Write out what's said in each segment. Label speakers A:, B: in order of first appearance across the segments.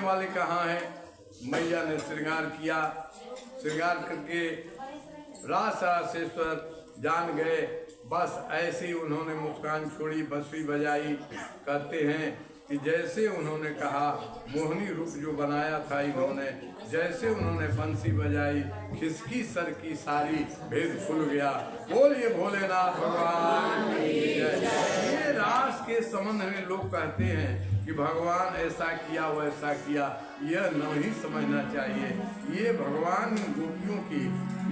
A: वाले कहाँ हैं? मैया ने श्रृंगार किया, श्रृंगार करके रास रासेश्वर जान गए। बस ऐसी उन्होंने मुस्कान छोड़ी, बंसुरी बजाई। कहते हैं कि जैसे उन्होंने कहा, मोहनी रूप जो बनाया था इन्होंने, जैसे उन्होंने बंसी बजाई, खिसकी सर की सारी, भेद खुल गया। बोलिए भोलेनाथ भगवान की जय। ये रास के संबंध में लोग कहते हैं कि भगवान ऐसा किया वैसा किया, यह नहीं समझना चाहिए। ये भगवान गोपियों की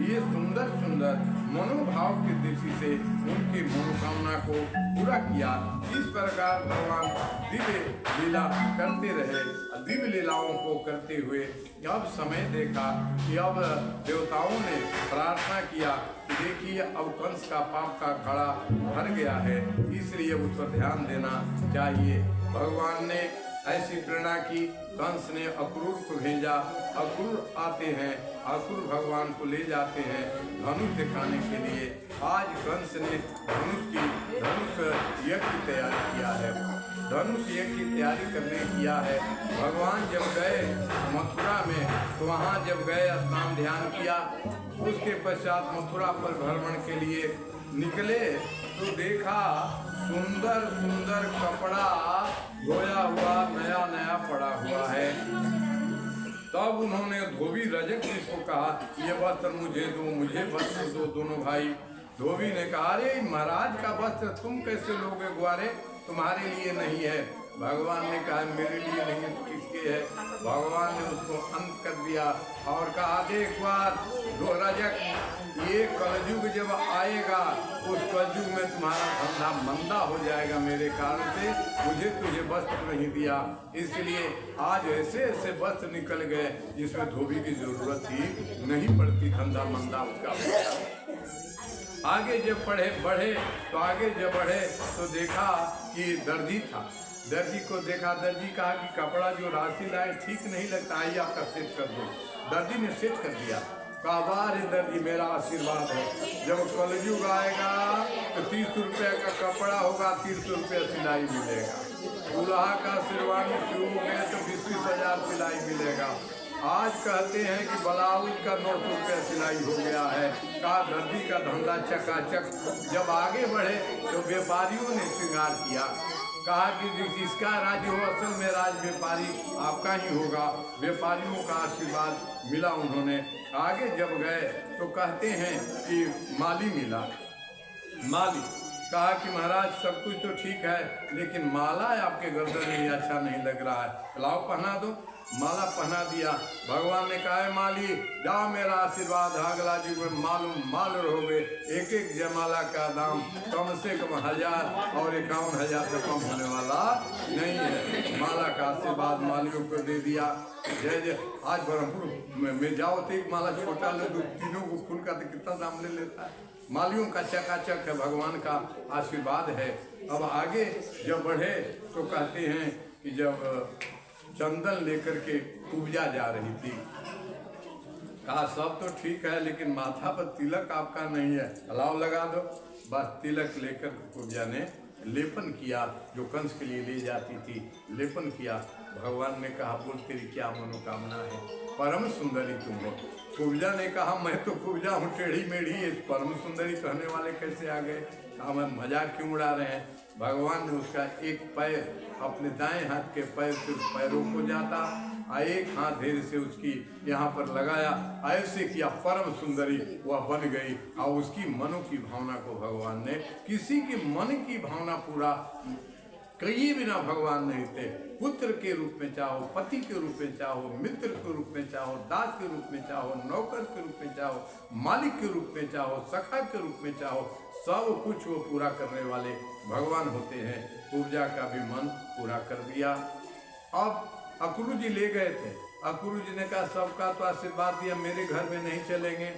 A: ये सुंदर सुंदर मनोभाव की दृष्टि से उनकी मनोकामना को पूरा किया। इस प्रकार भगवान दिव्य लीला करते रहे। दिव्य लीलाओं को करते हुए अब समय देखा कि अब देवताओं ने प्रार्थना किया कि देखिए अब कंस का पाप का घड़ा भर गया है, इसलिए उस पर ध्यान देना चाहिए। भगवान ने ऐसी प्रेरणा की। कंस ने अक्रूर को भेजा। अक्रूर आते हैं, अक्रूर भगवान को ले जाते हैं धनुष दिखाने के लिए। आज कंस ने धनुष यज्ञ की तैयारी किया है, धनुष यज्ञ की तैयारी करने किया है। भगवान जब गए मथुरा में, तो वहाँ जब गए स्नान ध्यान किया, उसके पश्चात मथुरा पर भ्रमण के लिए निकले तो देखा सुंदर सुंदर कपड़ा धोया हुआ नया नया पड़ा हुआ है। तब उन्होंने धोबी रजक जिसको कहा, ये वस्त्र मुझे दो, मुझे वस्त्र दो। दोनों भाई धोबी ने कहा, अरे महाराज का वस्त्र तुम कैसे लोगे ग्वारे, तुम्हारे लिए नहीं है। भगवान ने कहा मेरे लिए नहीं तो किसके है। भगवान ने उसको अंत कर दिया और कहा देख बार दो रजक, ये कलयुग जब आएगा उस कलयुग में तुम्हारा धंधा मंदा हो जाएगा मेरे कारण से, मुझे तुझे वस्त्र नहीं दिया, इसलिए आज ऐसे ऐसे वस्त्र निकल गए जिसमें धोबी की जरूरत ही नहीं पड़ती, धंधा मंदा उसका हो गया। आगे जब बढ़े तो देखा कि दर्जी था। दर्जी को देखा, दर्जी कहा कि कपड़ा जो राशि लाए ठीक नहीं लगता, आइए आपका सेट कर दो। दर्जी ने सेट कर दिया। कहा वाह रे दर्जी मेरा आशीर्वाद है, जब कलयुग आएगा तो 30 रुपये का कपड़ा होगा, 300 रुपये सिलाई मिलेगा। दूल्हा का शेरवानी शुरू हो गए तो 20-20 हजार सिलाई मिलेगा। आज कहते हैं कि ब्लाउज का 900 रुपये सिलाई हो गया है। कहा दर्जी का धंधा चकाचक। जब आगे बढ़े तो व्यापारियों ने श्रृंगार किया। कहा कि जिसका राज्य हो असल में राज व्यापारी आपका ही होगा। व्यापारियों का आशीर्वाद मिला उन्होंने। आगे जब गए तो कहते हैं कि माली मिला। माली कहा कि महाराज सब कुछ तो ठीक है लेकिन माला आपके गर्दन में अच्छा नहीं लग रहा है, लाओ पहना दो। माला पहना दिया। भगवान ने कहा है माली जाओ मेरा आशीर्वाद अगला जीव में माल रहोगे। एक एक जयमाला का दाम कम से कम 1000 और 51,000 से कम होने वाला नहीं है। माला का आशीर्वाद मालियों को दे दिया। जय जय। आज ब्रह्मपुर में जाओ तो एक माला छोटा ले दो, तीनों को फूल का तो कितना दाम ले लेता है। मालियों का चकाचक है, भगवान का आशीर्वाद है। अब आगे जब बढ़े तो कहते हैं कि जब चंदन लेकर के कुब्जा जा रही थी, कहा सब तो ठीक है लेकिन माथा पर तिलक आपका नहीं है, अलाव लगा दो। बस तिलक लेकर कुब्जा ने लेपन किया, जो कंस के लिए ले जाती थी, लेपन किया। भगवान ने कहा बोल तेरी क्या मनोकामना है, परम सुंदरी तुम हो। कुब्जा ने कहा मैं तो कुब्जा हूँ टेढ़ी मेढ़ी, इस परम सुंदरी कहने वाले कैसे आ गए। कहा मैं मजाक क्यों उड़ा रहे हैं। भगवान ने उसका एक पैर अपने दाएं हाथ के पैर से पैरों को जाता और एक हाथ धीरे से उसकी यहाँ पर लगाया, ऐसे किया परम सुंदरी वह बन गई। और उसकी मनो की भावना को भगवान ने, किसी की मन की भावना पूरा कई बिना भगवान नहीं थे। पुत्र के रूप में चाहो, पति के रूप में चाहो, मित्र के रूप में चाहो, दास के रूप में चाहो, नौकर के रूप में चाहो, मालिक के रूप में चाहो, सखा के रूप में चाहो, सब कुछ वो पूरा करने वाले भगवान होते हैं। पूजा का भी मन पूरा कर दिया। अब अक्रूर जी ले गए थे। अक्रूर जी ने कहा सबका तो आशीर्वाद दिया, मेरे घर में नहीं चलेंगे।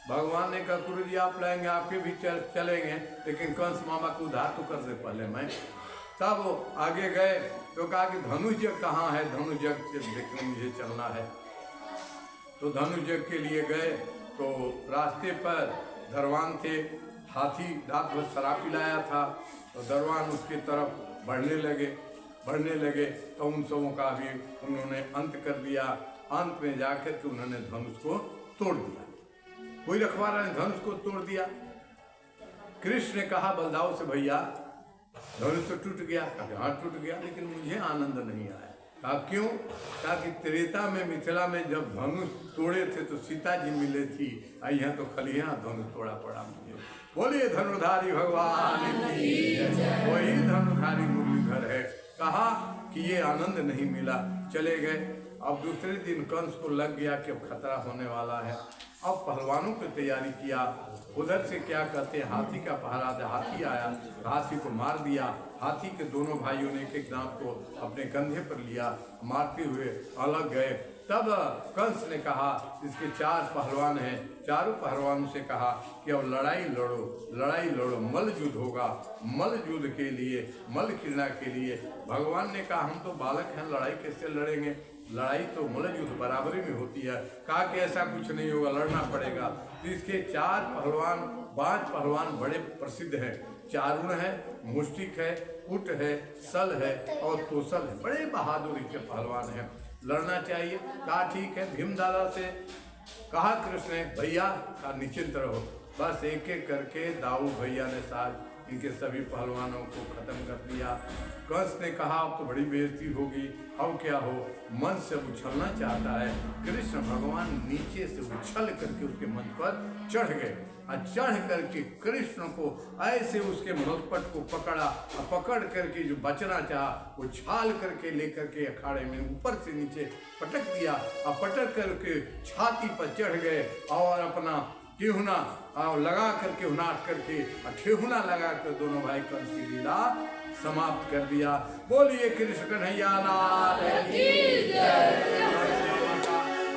A: भगवान ने कहा अक्रूर जी आप लाएंगे आपके भी चलेंगे, लेकिन कंस मामा को उधार तो कर दे पहले मैं। तब वो आगे गए तो कहा कि धनुष यज्ञ कहाँ है, धनुष यज्ञ देखने मुझे चलना है। तो धनुष यज्ञ के लिए गए तो रास्ते पर दरवान थे, हाथी रात भर शराब पिलाया था, तो दरवान उसके तरफ बढ़ने लगे तो उन सबों का भी उन्होंने अंत कर दिया। अंत में जाकर के उन्होंने धनुष को तोड़ दिया। कोई रखवाला ने धनुष को तोड़ दिया। कृष्ण ने कहा बलदाऊ से भैया धनुष तो टूट गया। कहा हाँ टूट गया, लेकिन मुझे आनंद नहीं आया। कहा क्यों? कहा कि त्रेता में मिथिला में जब धनुष तोड़े थे तो सीता जी मिले थी, यहाँ तो खलिया धनुष तोड़ा पड़ा मुझे। बोलिए धनुधारी भगवान की जय। वही धनुधारी मुरलीधर है। कहा कि ये आनंद नहीं मिला, चले गए। अब दूसरे दिन कंस को लग गया कि अब खतरा होने वाला है। अब पहलवानों की तैयारी किया। उधर से क्या कहते हैं हाथी का पहरा था, हाथी आया, हाथी को मार दिया। हाथी के दोनों भाइयों ने एक दांत को अपने कंधे पर लिया, मारते हुए अलग गए। तब कंस ने कहा इसके 4 पहलवान हैं, चारों पहलवानों से कहा कि अब लड़ाई लड़ो, मल युद्ध होगा। मल युद्ध के लिए, मल क्रीड़ा के लिए भगवान ने कहा हम तो बालक हैं, लड़ाई कैसे लड़ेंगे, लड़ाई तो मल युद्ध बराबरी में होती है। कहा कि ऐसा कुछ नहीं होगा, लड़ना पड़ेगा। तो इसके 4 पहलवान, 5 पहलवान बड़े प्रसिद्ध हैं। चारुण है, मुष्टिक है, कुट है, सल है और तोसल है। बड़े बहादुरी के पहलवान हैं, लड़ना चाहिए। कहा ठीक है। भीम दादा से कहा कृष्ण ने भैया का निश्चिंत रहो। बस एक एक करके दाऊ भैया ने साथ इनके सभी पहलवानों को खत्म कर दिया। कंस ने कहा अब तो बड़ी बेइज्जती होगी, अब क्या हो, मन से उछलना चाहता है। कृष्ण भगवान नीचे से उछल करके उसके मन पर चढ़ गए और चढ़ करके कृष्ण को ऐसे उसके मुखपट को पकड़ा और पकड़ करके जो बचना चाहा वो छाल करके लेकर के अखाड़े में ऊपर से नीचे पटक दिया और पटक करके छाती पर चढ़ गए और अपना ठेहुना लगा करके हुनाट करके और ठेहुना लगा कर दोनों भाई कंस की लीला समाप्त कर दिया। बोलिए कृष्ण कन्हैया लाल की जय।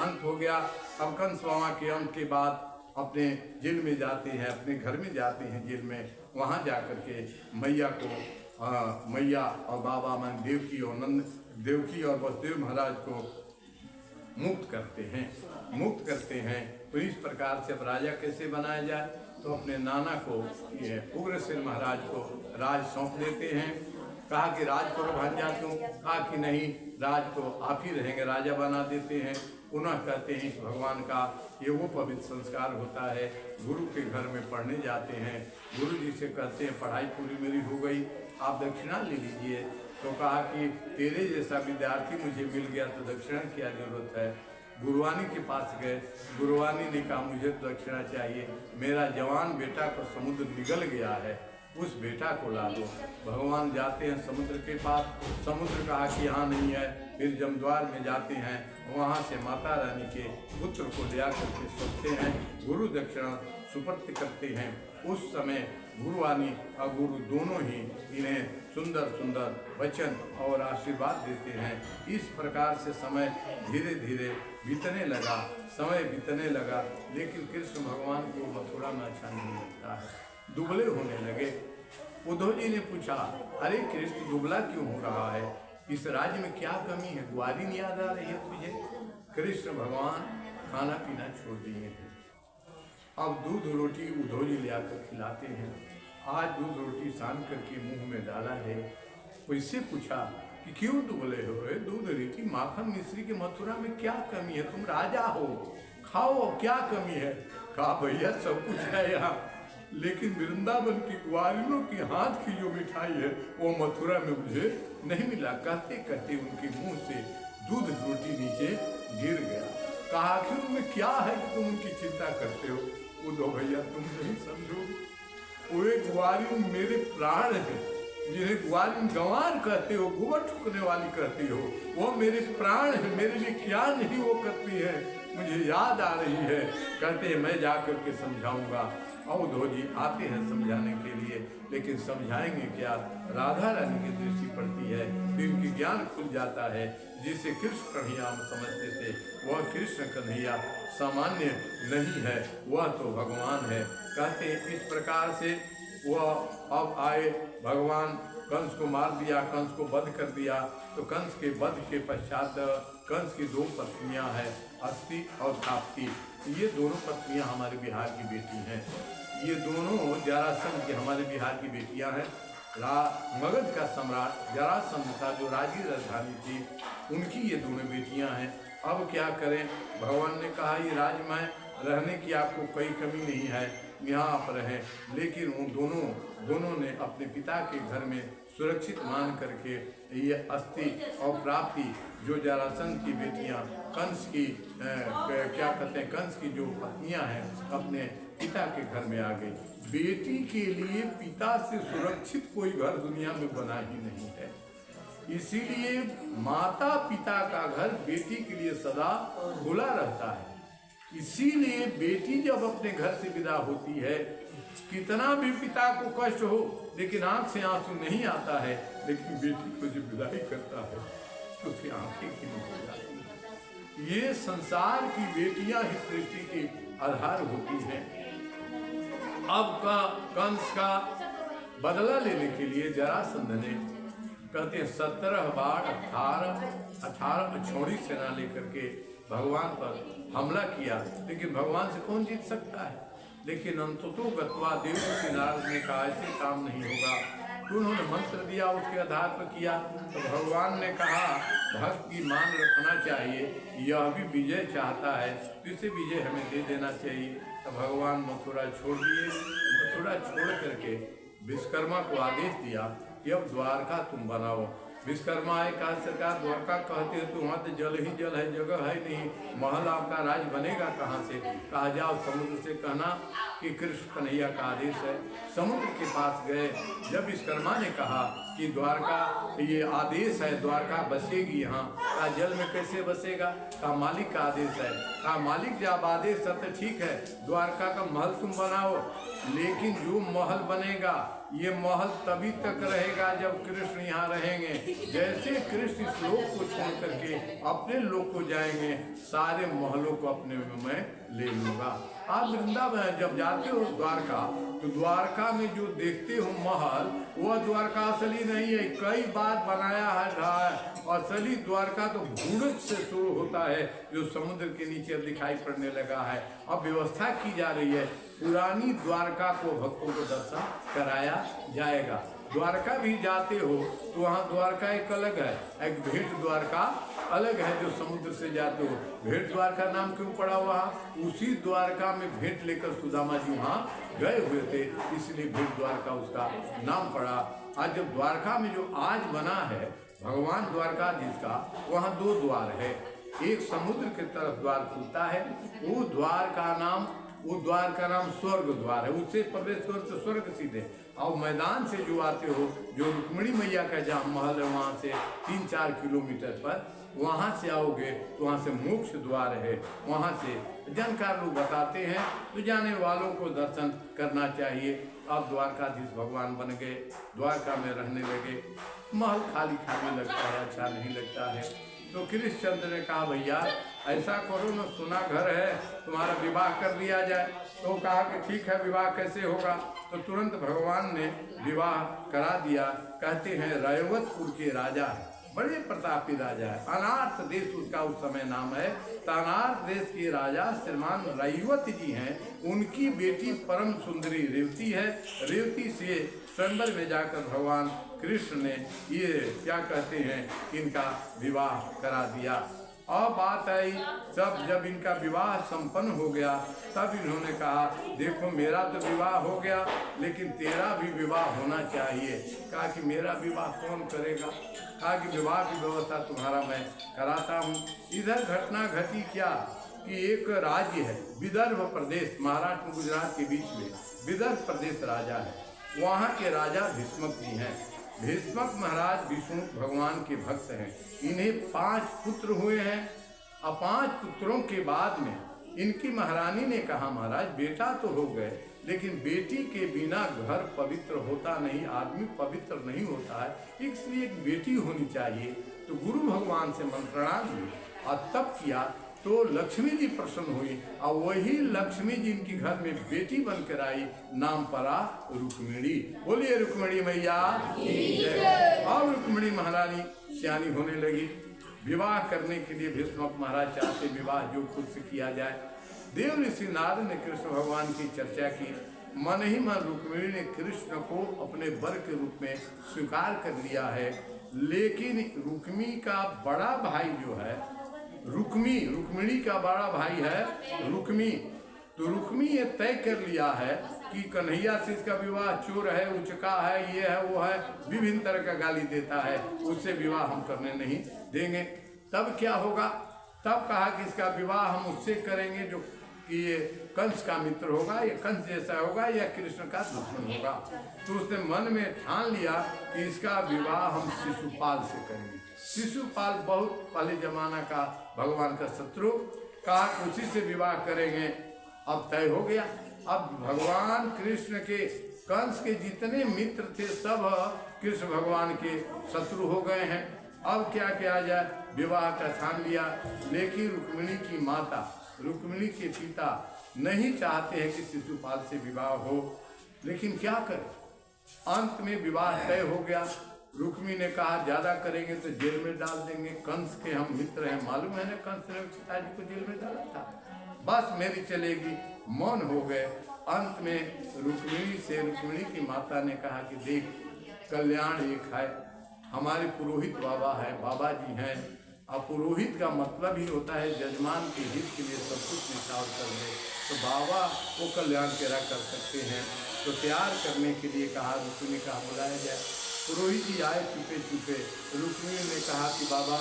A: अंत हो गया। अब कंस मामा के अंत के बाद अपने जेल में जाते हैं, अपने घर में जाते हैं जेल में। वहाँ जा कर के मैया को मैया और बाबा मन देवकी और वसुदेव महाराज को मुक्त करते हैं। तो इस प्रकार से अब राजा कैसे बनाया जाए, तो अपने नाना को उग्रसेन महाराज को राज सौंप देते हैं। कहा कि राज करो भांजा क्यों, कहा कि नहीं राज तो आप ही रहेंगे, राजा बना देते हैं। पुनः कहते हैं इस भगवान का ये वो पवित्र संस्कार होता है, गुरु के घर में पढ़ने जाते हैं, गुरु जी से कहते हैं पढ़ाई पूरी मेरी हो गई, आप दक्षिणा ले लीजिए। तो कहा कि तेरे जैसा विद्यार्थी मुझे मिल गया तो दक्षिणा की क्या जरूरत है। गुरुवानी के पास गए, गुरुवानी ने कहा मुझे तो दक्षिणा चाहिए, मेरा जवान बेटा को समुद्र निगल गया है, उस बेटा को ला दो। भगवान जाते हैं समुद्र के पास, समुद्र कहा कि यहाँ नहीं है। फिर जमद्वार में जाते हैं, वहाँ से माता रानी के पुत्र को ले आकर के सोचते हैं, गुरु दक्षिणा सुपर्द करते हैं। उस समय गुरुवानी और गुरु दोनों ही इन्हें सुंदर सुंदर वचन और आशीर्वाद देते हैं। इस प्रकार से समय धीरे धीरे बीतने लगा, लेकिन कृष्ण भगवान को मथुरा में अच्छा नहीं लगता है, दुबले होने लगे। उद्धव जी ने पूछा, अरे कृष्ण दुबला क्यों हो रहा है, इस राज्य में क्या कमी है, ग्वारी नहीं याद आ रही है तुझे। कृष्ण भगवान खाना पीना छोड़ दिए हैं। अब दूध रोटी उद्धव जी ले आकर खिलाते हैं। आज दूध रोटी सान करके मुंह में डाला है। उससे पूछा कि क्यों दुबले हो रहे, दूध रोटी माखन मिश्री के मथुरा में क्या कमी है, तुम राजा हो, खाओ, क्या कमी है। कहा भैया सब कुछ है यहाँ, लेकिन वृंदावन की ग्वालिनों की हाथ की जो मिठाई है वो मथुरा में मुझे नहीं मिला। कहते कहते उनके मुंह से दूध रोटी नीचे गिर गया। कहा आखिर उनमें क्या है कि तुम उनकी चिंता करते हो। उद्धव भैया तुम नहीं समझो, वो एक ग्वालिन मेरे प्राण है, जिन्हें ग्वालिन गंवार कहते हो, गोबर ठुकने वाली कहती हो, वो मेरे प्राण है, मेरे लिए क्या नहीं वो करती है, मुझे याद आ रही है। कहते हैं मैं जा कर के समझाऊंगा। और उद्धव जी आते हैं समझाने के लिए, लेकिन समझाएंगे क्या, राधा रानी की दृष्टि पड़ती है, फिर उनकी ज्ञान खुल जाता है। जिसे कृष्ण कन्हैया हम समझते थे, वह कृष्ण कन्हैया सामान्य नहीं है, वह तो भगवान है। कहते हैं इस प्रकार से वह अब आए, भगवान कंस को मार दिया, कंस को वध कर दिया। तो कंस के वध के पश्चात कंस की दो पत्नियां हैं, अस्ति और ताप्ती। ये दोनों पत्नियां हमारे बिहार की बेटी हैं। ये दोनों जरासंध की हमारे बिहार की बेटियां हैं। मगध का सम्राट जरासंध था, जो राजी राजधानी थी, उनकी ये दोनों बेटियां हैं। अब क्या करें, भगवान ने कहा ये राज्य में रहने की आपको कोई कमी नहीं है, यहाँ आप रहें। लेकिन उन दोनों ने अपने पिता के घर में सुरक्षित मान करके ये अस्ति और प्राप्ति, जो जरासंध की बेटियां कंस की क्या कहते हैं, कंस की जो पत्नियां हैं, अपने पिता के घर में आ गई। बेटी के लिए पिता से सुरक्षित कोई घर दुनिया में बना ही नहीं है। इसीलिए माता पिता का घर बेटी के लिए सदा खुला रहता है। इसीलिए बेटी जब अपने घर से विदा होती है, कितना भी पिता को कष्ट हो, लेकिन आंख से आंसू नहीं आता है, लेकिन बेटी को जब विदाई करता है तो उसकी आंखें खिली हो जाती हैं। ये संसार की बेटियां ही सृष्टि की आधार होती हैं। अब का कंस का बदला लेने के लिए जरासंध ने, कहते हैं 17 बार 18 अछौड़ी सेना लेकर के भगवान पर हमला किया, लेकिन भगवान से कौन जीत सकता है। लेकिन अंततो गत्वा देवऋषि नारद ने कहा ऐसे काम नहीं होगा। तो उन्होंने मंत्र दिया, उसके आधार पर किया। तो भगवान ने कहा भक्त की मान रखना चाहिए, यह भी विजय चाहता है, तो इसे विजय हमें दे देना चाहिए। तो भगवान मथुरा छोड़ दिए। मथुरा छोड़ करके विश्वकर्मा को आदेश दिया कि अब द्वारका तुम बनाओ। विश्वकर्मा आए, कहा सरकार द्वारका कहते हो तो वहाँ तो जल ही जल है, जगह है नहीं, महल आपका राज बनेगा कहाँ से? कहा जाओ समुद्र से कहना कि कृष्ण कन्हैया का आदेश है। समुद्र के पास गए। जब विश्वकर्मा ने कहा कि द्वारका ये आदेश है, द्वारका बसेगी यहाँ, कहा जल में कैसे बसेगा? कहा मालिक का आदेश है। कहा मालिक जब आदेश है तो ठीक है, द्वारका का महल तुम बनाओ, लेकिन जो महल बनेगा ये महल तभी तक रहेगा जब कृष्ण यहाँ रहेंगे। जैसे कृष्ण इस लोक को छोड़ करके अपने लोक को जाएंगे, सारे महलों को अपने में मैं ले लूंगा। आप वृंदावन जब जाते हो द्वारका, तो द्वारका में जो देखते हो महल, वह द्वारका असली नहीं है, कई बार बनाया है। असली द्वारका तो भूरज से शुरू होता है, जो समुद्र के नीचे दिखाई पड़ने लगा है। अब व्यवस्था की जा रही है, पुरानी द्वारका को भक्तों को दर्शन कराया जाएगा। द्वारका भी जाते हो तो वहाँ द्वारका एक अलग है, एक भेंट द्वारका अलग है जो समुद्र से जाते हो। भेंट द्वारका नाम क्यों पड़ा? वहाँ उसी द्वारका में भेंट लेकर सुदामा जी वहाँ गए हुए थे, इसलिए भेंट द्वारका उसका नाम पड़ा। आज जब द्वारका में जो आज बना है भगवान द्वारकाधीश का, वहाँ दो द्वार है। एक समुद्र की तरफ द्वार खुलता है, वो द्वार का नाम स्वर्ग द्वार है, उससे प्रवेश करो तो स्वर्ग सीधे। और मैदान से जो आते हो, जो रुक्मिणी मैया का जहाँ महल है वहाँ से 3-4 किलोमीटर पर, वहाँ से आओगे तो वहाँ से मोक्ष द्वार है। वहाँ से जानकार लोग बताते हैं, तो जाने वालों को दर्शन करना चाहिए। अब द्वारकाधीश भगवान बन गए, द्वारका में रहने लगे। महल खाली खाली लगता है, अच्छा नहीं लगता है। तो कृष्णचंद्र ने कहा भैया ऐसा करो न, सुना घर है, तुम्हारा विवाह कर दिया जाए। तो कहा कि ठीक है, विवाह कैसे होगा? तो तुरंत भगवान ने विवाह करा दिया। कहते हैं रैवतपुर के राजा है, बड़े प्रतापी राजा है, अनार्थ देश उसका उस समय नाम है। तो अनार्थ देश के राजा श्रीमान रैवत जी हैं, उनकी बेटी परम सुंदरी रेवती है। रेवती से स्वयंवर में जाकर भगवान कृष्ण ने ये क्या कहते हैं, इनका विवाह करा दिया। और बात आई जब इनका विवाह संपन्न हो गया, तब इन्होंने कहा देखो मेरा तो विवाह हो गया, लेकिन तेरा भी विवाह होना चाहिए। कहा कि मेरा विवाह कौन करेगा? कहा कि विवाह की व्यवस्था तुम्हारा मैं कराता हूँ। इधर घटना घटी क्या कि एक राज्य है विदर्भ प्रदेश, महाराष्ट्र गुजरात के बीच में विदर्भ प्रदेश राजा है। वहाँ के राजा भीष्मक जी हैं। भीष्मक महाराज विष्णु भगवान के भक्त हैं। इन्हें 5 पुत्र हुए हैं। अब 5 पुत्रों के बाद में इनकी महारानी ने कहा महाराज बेटा तो हो गए, लेकिन बेटी के बिना घर पवित्र होता नहीं, आदमी पवित्र नहीं होता है, इसलिए एक बेटी होनी चाहिए। तो गुरु भगवान से मंत्रणा ली और तब किया तो लक्ष्मी जी प्रसन्न हुई, और वही लक्ष्मी जी इनकी घर में बेटी बनकर आई, नाम पड़ा रुक्मिणी। बोलिए रुक्मिणी मैया जय। और रुक्मिणी महारानी सियानी होने लगी। विवाह करने के लिए भीष्मक महाराज चाहते विवाह जो खुद से किया जाए। देव ऋषि नारद ने कृष्ण भगवान की चर्चा की। मन ही मन रुक्मिणी ने कृष्ण को अपने वर के रूप में स्वीकार कर लिया है। लेकिन रुक्मी का बड़ा भाई जो है, रुक्मिणी का बड़ा भाई है रुक्मी, तो रुक्मी ये तय कर लिया है कि कन्हैया से इसका विवाह चोर है, उचका है, ये है वो है, विभिन्न तरह का गाली देता है, उससे विवाह हम करने नहीं देंगे। तब क्या होगा? तब कहा कि इसका विवाह हम उससे करेंगे जो कि ये कंस का मित्र होगा, या कंस जैसा होगा, या कृष्ण का दुश्मन होगा। तो उसने मन में ठान लिया कि इसका विवाह हम शिशुपाल से करेंगे। शिशुपाल बहुत पहले जमाना का भगवान का शत्रु, कहा उसी से विवाह करेंगे। अब तय हो गया। अब भगवान कृष्ण के कंस के जितने मित्र थे सब कृष्ण भगवान के शत्रु हो गए हैं। अब क्या किया जाए? विवाह का ठान लिया। लेकिन रुक्मिणी की माता, रुक्मिणी के पिता नहीं चाहते हैं कि शिशुपाल से विवाह हो, लेकिन क्या करें? अंत में विवाह तय हो गया। रुक्मी ने कहा ज्यादा करेंगे तो जेल में डाल देंगे, कंस के हम मित्र हैं, मालूम है ना कंस ने पिताजी को जेल में डाला था, बस मेरी चलेगी। मौन हो गए। अंत में रुक्मिणी की माता ने कहा कि देख कल्याण एक है, हमारे पुरोहित बाबा है, बाबा जी हैं, और पुरोहित का मतलब ही होता है जजमान के हित के लिए सब कुछ निछावर कर दे, तो बाबा वो कल्याण तेरा कर सकते हैं। तो तैयार करने के लिए कहा, रुक्मिणी कहा बुलाया जाए। पुरोहित जी आए चुपे चुपे। रुक्मिणी ने कहा कि बाबा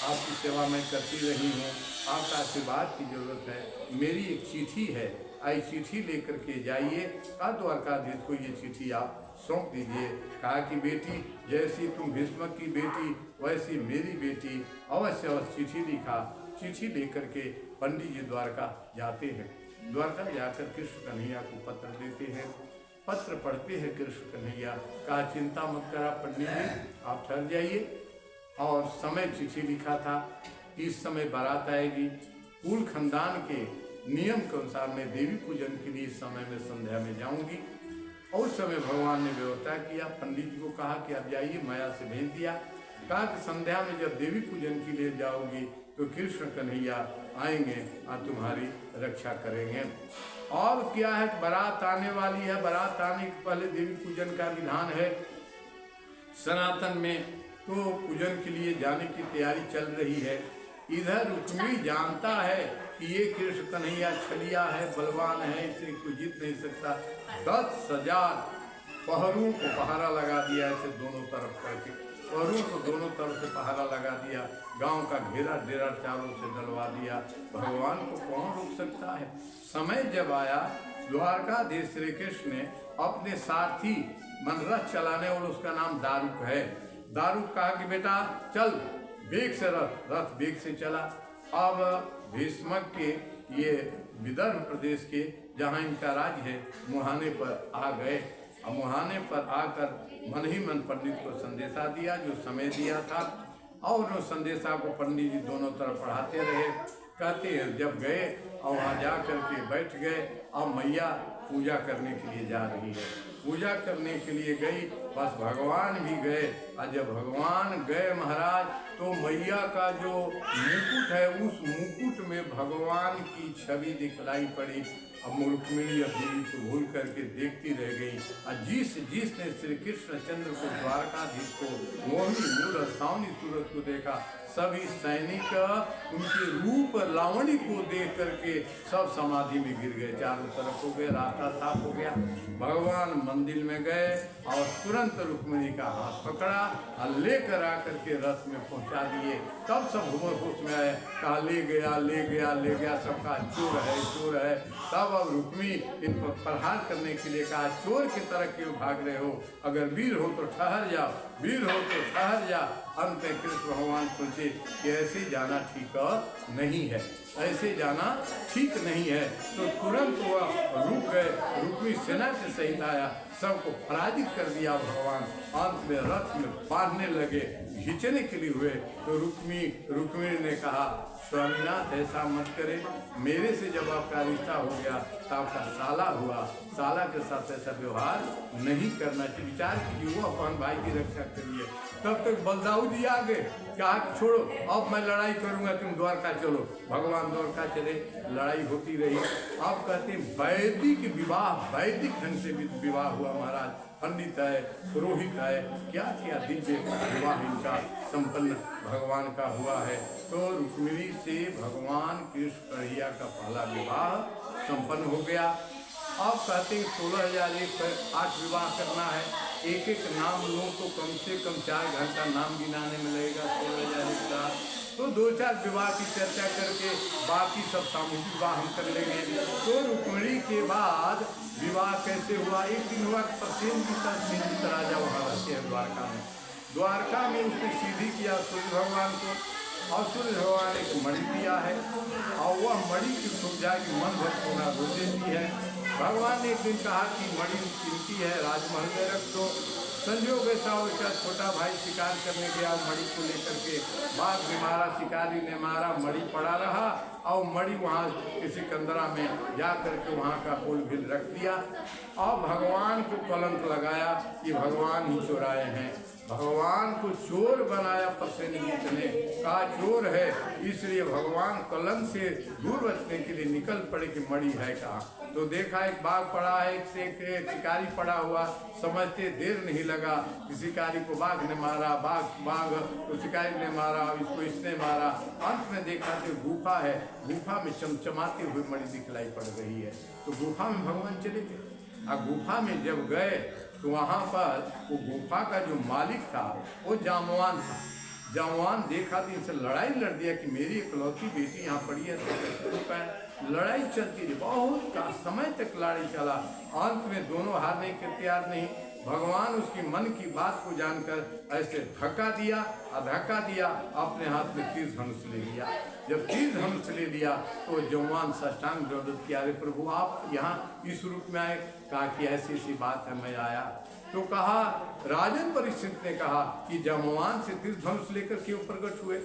A: आपकी सेवा मैं करती रही हूँ, आपका आशीर्वाद की जरूरत है, मेरी एक चिट्ठी है, आई चिट्ठी लेकर के जाइए। कहा द्वारकाधीश को ये चिट्ठी आप सौंप दीजिए। कहा कि बेटी जैसी तुम भीष्म की बेटी वैसी मेरी बेटी, अवश्य अवश्य चिट्ठी लिखा। चिट्ठी लेकर के पंडित जी द्वारका जाते हैं। द्वारका जाकर कृष्ण कन्हैया को पत्र देते हैं। पत्र पढ़ते हैं कृष्ण कन्हैया। कहा चिंता मत करा पंडित जी, आप ठहर जाइए। और समय चिट्ठी लिखा था, इस समय बारात आएगी, कुल खानदान के नियम के अनुसार मैं देवी पूजन के लिए इस समय में संध्या में जाऊंगी। और उस समय भगवान ने व्यवस्था किया, पंडित जी को कहा कि आप जाइए, माया से भेज दिया। कहा कि संध्या में जब देवी पूजन के लिए जाओगी तो कृष्ण कन्हैया आएंगे और तुम्हारी रक्षा करेंगे। और क्या है, बारात आने वाली है, बारात आने के पहले देवी पूजन का विधान है सनातन में, तो पूजन के लिए जाने की तैयारी चल रही है। इधर रुक्मिणी जानता है कि ये कृष्ण कन्हैया छलिया है, बलवान है, इसे कोई जीत नहीं सकता। 10,000 पहरुओं को पहरा लगा दिया, ऐसे दोनों तरफ करके पहरुओं को दोनों तरफ से पहरा लगा दिया, गांव का घेरा डेरा चारों से डलवा दिया। भगवान को कौन रोक सकता है। समय जब आया, द्वारकाधीश श्री कृष्ण ने अपने सारथी रथ चलाने वाले, उसका नाम दारुक है, दारुक कहा कि बेटा चल वेग से रथ वेग से चला। अब भीष्म के ये विदर्भ प्रदेश के जहाँ इनका राज्य है मुहाने पर आ गए। अब मुहाने पर आकर मन ही मन पंडित को संदेशा दिया, जो समय दिया था, और उस संदेशा को पंडित जी दोनों तरफ पढ़ाते रहे। कहते हैं जब गए और वहाँ जा करके बैठ गए, अब मैया पूजा करने के लिए जा रही है। पूजा करने के लिए गई, बस भगवान भी गए। और जब भगवान गए महाराज, तो मैया का जो मुकुट है, उस मुकुट में भगवान की छवि दिखलाई पड़ी। अब रुक्मिणी अब देवी को भूल करके देखती रह गई। और जिसने श्री कृष्ण चंद्र को, द्वारकाधीश को, मोहिनी मूरत सावनी सूरत को देखा, सभी सैनिक उनके रूप लावणी को देख करके सब समाधि में गिर गए, चारों तरफ हो गए, रास्ता साफ हो गया। भगवान मंदिर में गए और तुरंत रुक्मिणी का हाथ पकड़ा और लेकर आकर के रथ में पहुंचा दिए। तब सब होश में आए, कहा ले गया ले गया ले गया, सबका चोर है चोर है। तब अब रुक्मिणी इन पर प्रहार करने के लिए कहा, चोर की तरह क्यों भाग रहे हो, अगर वीर हो तो ठहर जाओ, वीर हो तो ठहर जा। अंत में कृष्ण भगवान सोचे कि ऐसे जाना ठीक नहीं है, ऐसे जाना ठीक नहीं है। तो तुरंत वह रुक गए, रुक्मिणी सेना के सहित आया, सबको पराजित कर दिया भगवान। अंत में रथ में बांधने लगे, खींचने के लिए हुए, तो रुक्मिणी ने कहा स्वामीनाथ ऐसा मत करे, मेरे से जब आपका रिश्ता हो गया तो आपका साला हुआ, साला के साथ ऐसा व्यवहार नहीं करना चाहिए, विचार कीजिए, वो अपन भाई की रक्षा करिए। तब तक बलदाऊ जी आ गए, कहा छोड़ो अब मैं लड़ाई करूंगा, तुम द्वारका चलो। भगवान द्वारका चले, लड़ाई होती रही। अब कहते वैदिक विवाह, वैदिक ढंग से विवाह हुआ महाराज, पंडित है, पुरोहित है, क्या क्या दिव्य विवाह इनका संपन्न भगवान का हुआ है। तो रुक्मिणी से भगवान कृष्ण कन्हैया का पहला विवाह संपन्न हो गया। अब कहते हैं 16,008 विवाह करना है, एक एक नाम लो तो कम से कम 4 घंटा नाम गिनाने में लगेगा। 16,008 तो 2-4 विवाह की चर्चा करके बाकी सब सामूहिक विवाह हम कर लेंगे। तो रुक्मिणी के बाद विवाह कैसे हुआ, एक दिन हुआ प्रसेन की तरह राजा वहाँ रहते हैं द्वारका में। द्वारका में उसने सीधी किया सूर्य भगवान को, और सूर्य भगवान एक मणि दिया है, और वह मणि की सुविधा की मन भक्त होना रो देती है। भगवान ने एक दिन कहा कि मणि कीमती है, राजमहल में रख दो। संजोग ऐसा हो, क्या छोटा भाई शिकार करने गया, मणि को लेकर के बाघ ने मारा, शिकारी ने मारा, मणि पड़ा रहा, और मणि वहाँ किसी कंदरा में जा करके वहाँ का पुल भी रख दिया। और भगवान को कलंक लगाया कि भगवान ही चुराए हैं। भगवान को चोर बनाया प्रसेनजीत ने, कहा चोर है, इसलिए भगवान कलंक से दूर बचने के लिए निकल पड़े कि मणि है कहाँ। तो देखा एक बाघ पड़ा है, एक से एक शिकारी पड़ा हुआ, समझते देर नहीं लगा कि शिकारी को बाघ ने मारा, बाघ तो शिकारी ने मारा, इसको इसने मारा। अंत में देखा कि गुफा है, गुफा में चमचमाते हुए मणि दिखलाई पड़ रही है। तो गुफा में भगवान चले गए। गुफा में जब गए तो वहाँ पर वो गुफा का जो मालिक था वो जामवान था। जामवान देखा तो इनसे लड़ाई लड़ दिया कि मेरी इकलौती बेटी यहाँ पड़ी है तो कैसे रुक पाए। लड़ाई चलती रही, बहुत का समय तक लड़ाई चला। अंत में दोनों हारने के तैयार नहीं। भगवान उसकी मन की बात को जानकर ऐसे धक्का दिया, अपने हाथ में तीर धनुष ले लिया। जब तीर धनुष ले लिया तो जवान साष्टांग दंडवत किया, अरे प्रभु आप यहाँ इस रूप में आए? कहा कि ऐसी ऐसी बात है, मैं आया। तो कहा, राजन परीक्षित ने कहा कि जामवान से तीर धनुष लेकर क्यों प्रकट हुए?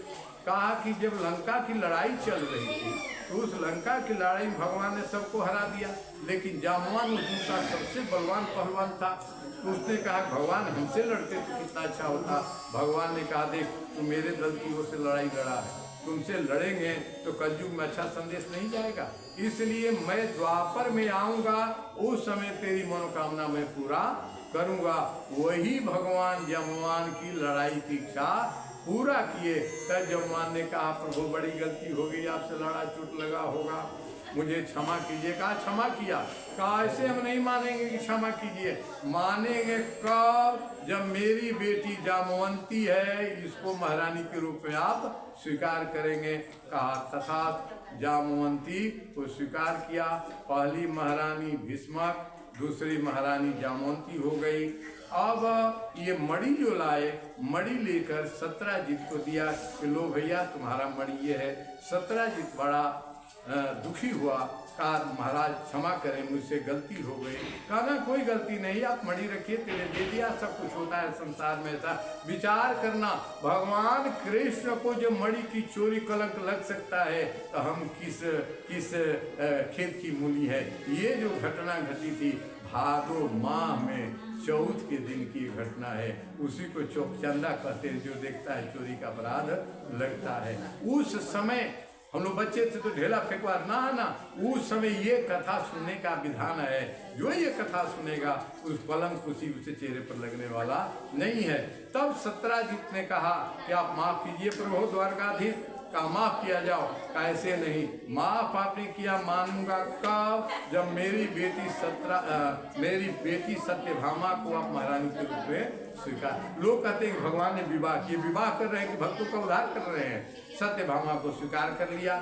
A: कहा कि जब लंका की लड़ाई चल रही थी तो उस लंका की लड़ाई में भगवान ने सबको हरा दिया, लेकिन जामवान उनका सबसे बलवान पहलवान था। तो उसने कहा भगवान हमसे लड़ते तो कितना अच्छा होता। भगवान ने कहा देख तू मेरे दल की ओर से लड़ाई लड़ा है, तुमसे लड़ेंगे तो कलयुग में अच्छा संदेश नहीं जाएगा, इसलिए मैं द्वापर में आऊंगा, उस समय तेरी मनोकामना मैं पूरा करूंगा। वही भगवान जामवान की लड़ाई की इच्छा पूरा किए। तब जामवान ने कहा प्रभु बड़ी गलती हो गई, आपसे लड़ा चोट लगा होगा, मुझे क्षमा कीजिए। कहा क्षमा किया? कहा ऐसे हम नहीं मानेंगे कि क्षमा कीजिए, मानेंगे कब? जब मेरी बेटी जामवंती है, इसको महारानी के रूप में आप स्वीकार करेंगे। कहा तथा जामवंती को स्वीकार किया। पहली महारानी भीष्मक, दूसरी महारानी जामवंती हो गई। अब ये मणि जो लाए, मणि लेकर सत्यजित को दिया कि लो भैया तुम्हारा मणि ये है। सत्यजित बड़ा दुखी हुआ, कहा महाराज क्षमा करें, मुझसे गलती हो गई। कहा ना कोई गलती नहीं, आप मणि रखिए, तेरे दे दिया, सब कुछ होता है संसार में। ऐसा विचार करना, भगवान कृष्ण को जो मणि की चोरी कलंक लग सकता है तो हम किस खेत की मूली है। ये जो घटना घटी थी भादो माह में चौथ के दिन की घटना है, उसी को चौकचंदा कहते हैं। जो देखता है चोरी का अपराध लगता है। उस समय हम लोग बच्चे थे तो ढेला फेंकवा ना, उस समय ये कथा सुनने का विधान है। जो ये कथा सुनेगा उस कलंक उसे चेहरे पर लगने वाला नहीं है। तब सत्यजित ने कहा कि आप माफ कीजिए प्रभु द्वारकाधीश। का माफ किया जाओ? कैसे नहीं, माफ आपने किया मानूंगा कब? जब मेरी बेटी सत्यभामा को आप महारानी के रूप में स्वीकार। लोग कहते हैं भगवान ने विवाह किए, विवाह कर रहे हैं कि भक्तों का उद्धार कर रहे हैं। सत्यभामा को स्वीकार कर लिया।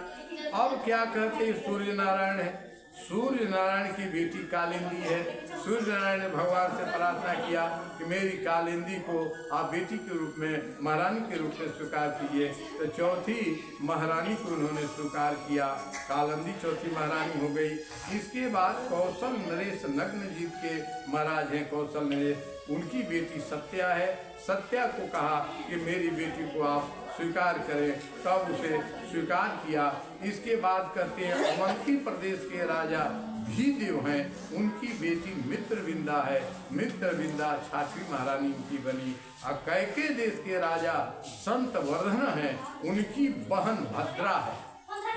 A: अब क्या कहते हैं, सूर्य नारायण है, सूर्य नारायण की बेटी कालिंदी है। सूर्य नारायण ने भगवान से प्रार्थना किया कि मेरी कालिंदी को आप बेटी के रूप में, महारानी के रूप में स्वीकार कीजिए। तो चौथी महारानी को उन्होंने स्वीकार किया, कालिंदी चौथी महारानी हो गई। इसके बाद कौशल नरेश नग्नजीत के महाराज हैं, कौशल नरेश, उनकी बेटी सत्या है। सत्या को कहा कि मेरी बेटी को आप स्वीकार करें, तब उसे स्वीकार किया। इसके बाद कहते हैं अवंती प्रदेश के राजा भीदेव हैं, उनकी बेटी मित्रविंदा है। मित्रविंदा छठी महारानी उनकी बनी। और कैके देश के राजा संतवर्धन हैं, उनकी बहन भद्रा है।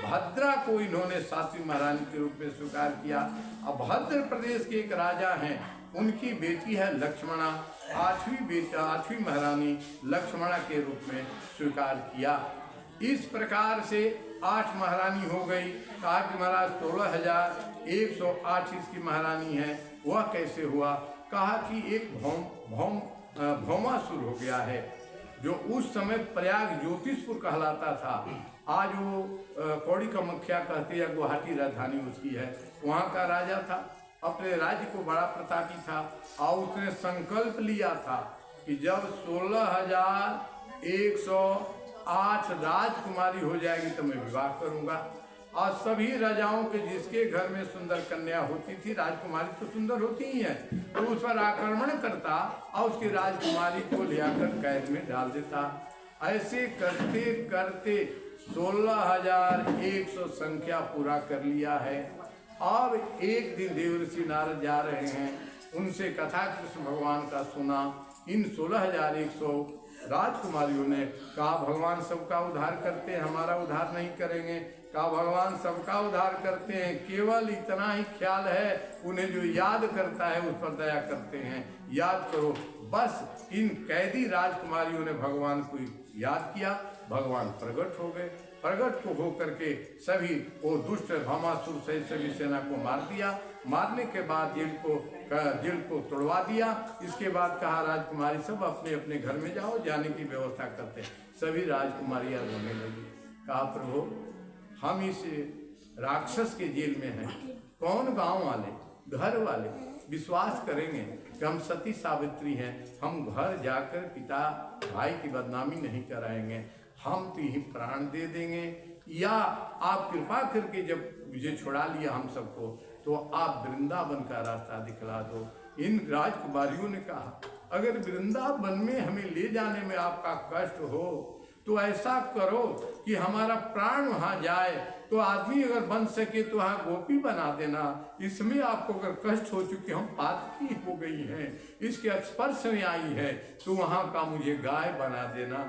A: भद्रा को इन्होंने सातवीं महारानी के रूप में स्वीकार किया। अब भद्र प्रदेश के एक राजा हैं, उनकी बेटी है लक्ष्मणा। आठवीं महारानी लक्ष्मणा के रूप में स्वीकार किया। इस प्रकार से 8 महारानी हो गई। कहा कि महाराज 16,108 इसकी महारानी है। वह कैसे हुआ? कहा कि एक भौमासुर हो गया है, जो उस समय प्रयाग ज्योतिषपुर कहलाता था। आज वो कौड़ी कामाख्या कहते हैं, गुवाहाटी राजधानी उसकी है। वहाँ का राजा था, अपने राज्य को बड़ा प्रतापी था, और उसने संकल्प लिया था कि जब 16,108 राजकुमारी हो जाएगी तो मैं विवाह करूंगा। और सभी राजाओं के जिसके घर में सुंदर कन्या होती थी, राजकुमारी तो सुंदर होती ही है, तो उस पर आक्रमण करता और उसकी राजकुमारी को ले आकर कैद में डाल देता। ऐसे करते करते 16,100 संख्या पूरा कर लिया है। और एक दिन देवर्षि नारद जा रहे हैं, उनसे कथा कृष्ण भगवान का सुना। इन 16,100 राजकुमारियों ने कहा भगवान सबका उद्धार करते हैं, हमारा उद्धार नहीं करेंगे। कहा भगवान सबका उद्धार करते हैं, केवल इतना ही ख्याल है, उन्हें जो याद करता है उस पर दया करते हैं, याद करो। बस इन कैदी राजकुमारियों ने भगवान को याद किया, भगवान प्रकट हो गए। प्रकट को हो करके सभी वो दुष्ट भामासुर सहित सभी सेना को मार दिया। मारने के बाद दिल को तोड़वा दिया। इसके बाद कहा राजकुमारी सब अपने अपने घर में जाओ, जाने की व्यवस्था करते। सभी राजकुमारियां रोने लगी। कहा प्रभु हम इस राक्षस के जेल में हैं, कौन गांव वाले घर वाले विश्वास करेंगे कि हम सती सावित्री हैं, हम घर जाकर पिता भाई की बदनामी नहीं कराएंगे, हम तो ही प्राण दे देंगे, या आप कृपा करके जब मुझे छुड़ा लिया हम सबको तो आप वृंदावन का रास्ता दिखला दो। इन राजकुमारियों ने कहा अगर वृंदावन में हमें ले जाने में आपका कष्ट हो तो ऐसा करो कि हमारा प्राण वहां जाए, तो आदमी अगर बन सके तो वहाँ गोपी बना देना। इसमें आपको अगर कष्ट हो चुके हम पातकी हो गई हैं, इसके स्पर्श में आई है, तो वहाँ का मुझे गाय बना देना।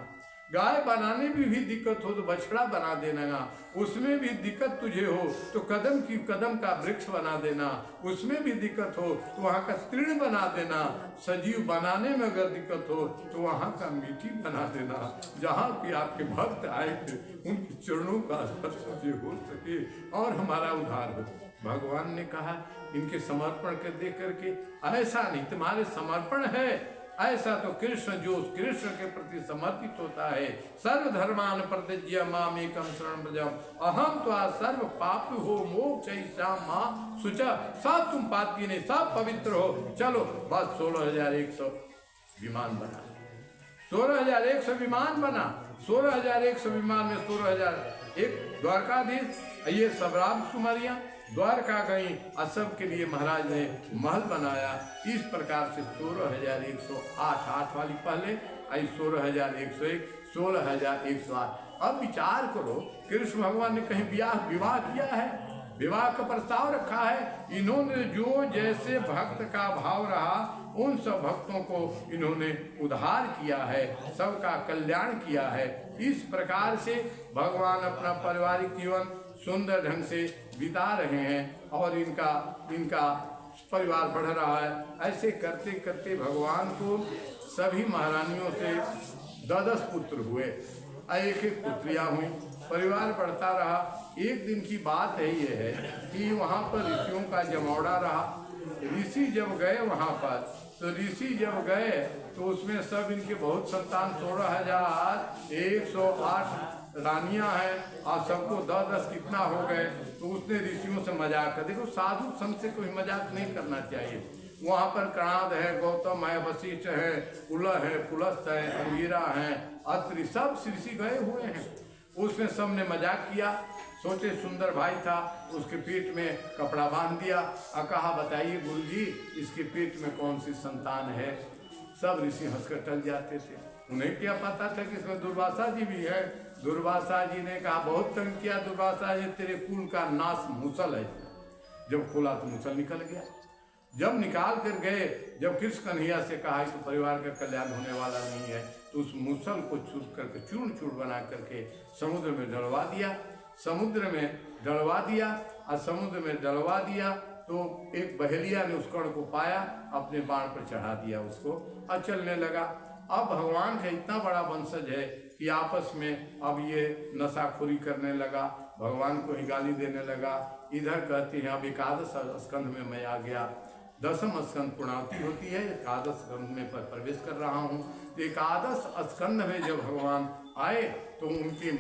A: गाय बनाने में भी दिक्कत हो तो बछड़ा बना देना, उसमें भी दिक्कत तुझे हो तो कदम का वृक्ष बना देना, उसमें भी दिक्कत हो तो वहाँ का तृण बना देना। सजीव बनाने में अगर दिक्कत हो तो वहाँ का मिट्टी बना देना। जहाँ भी आपके भक्त आए थे उनके चरणों का स्पर्श मुझे हो सके और हमारा उद्धार हो। भगवान ने कहा इनके समर्पण कर दे करके, ऐसा नहीं तुम्हारे समर्पण है, ऐसा तो कृष्ण जो कृष्ण के प्रति समर्पित होता है। सर्वधर्मान प्रतिज्य माम एकम शरणं व्रजम अहम तो सर्व पाप हो मोक्षयिष्यामि मां शुचा। सब तुम पापी नहीं, सब पवित्र हो। चलो बस 16,100 विमान बना, 16,100 विमान बना। 16,100 विमान में 16,001 द्वारकाधीश, ये सब राजकुमारियां द्वारका गई। असब के लिए महाराज ने महल बनाया। इस प्रकार से 16,108, 8 वाली पहले आई 16,101, 16,108। अब विचार करो कृष्ण भगवान ने कहीं विवाह किया है, विवाह का प्रस्ताव रखा है। इन्होंने जो जैसे भक्त का भाव रहा उन सब भक्तों को इन्होंने उद्धार किया है, सबका कल्याण किया है। इस प्रकार से भगवान अपना पारिवारिक जीवन सुंदर ढंग से बिता रहे हैं और इनका परिवार बढ़ रहा है। ऐसे करते करते भगवान को सभी महारानियों से 10 पुत्र हुए, एक एक पुत्रियां हुई, परिवार बढ़ता रहा। एक दिन की बात है ये है कि वहाँ पर ऋषियों का जमौड़ा रहा। ऋषि जब गए वहाँ पर तो ऋषि जब गए तो उसमें सब इनके बहुत संतान 16,108 रानियां हैं और सबको 10-10 कितना हो गए। तो उसने ऋषियों से मजाक कर, देखो साधु संत से कोई मजाक नहीं करना चाहिए। वहाँ पर कणाद है, गौतम है, वशिष्ठ है, उलह है, पुलस्त है, अंगिरा है, अत्रि, सब ऋषि गए हुए हैं। उसने सबने मजाक किया, सोचे सुंदर भाई था, उसके पेट में कपड़ा बांध दिया और कहा बताइए गुरुजी इसके पेट में कौन सी संतान है। सब ऋषि हंसकर टल जाते थे, उन्हें क्या पता था कि इसमें दुर्वासा जी भी है। दुर्वासा जी ने कहा बहुत तंग किया दुर्वासा जी, तेरे कुल का नाश मूसल है। जब खोला तो मूसल निकल गया। जब निकाल कर गए, जब कृष्ण कन्हैया से कहा तो परिवार का कल्याण होने वाला नहीं है, तो उस मूसल को छूट करके चूर्ण चूर्ण बना करके समुद्र में डलवा दिया। समुद्र में डलवा दिया और समुद्र में डलवा दिया तो एक बहेलिया ने उस कण को पाया, अपने बाण पर चढ़ा दिया उसको और चलने लगा। अब भगवान का इतना बड़ा वंशज है कि आपस में अब ये नशाखोरी करने लगा, भगवान को ही गाली देने लगा। इधर कहते हैं अब एकादश स्कंध में मैं आ गया, 10वां स्कंध पूर्णाहुति होती है, एकादश स्कंध में प्रवेश कर रहा हूँ। तो एकादश स्कंध में जब भगवान आए तो उनके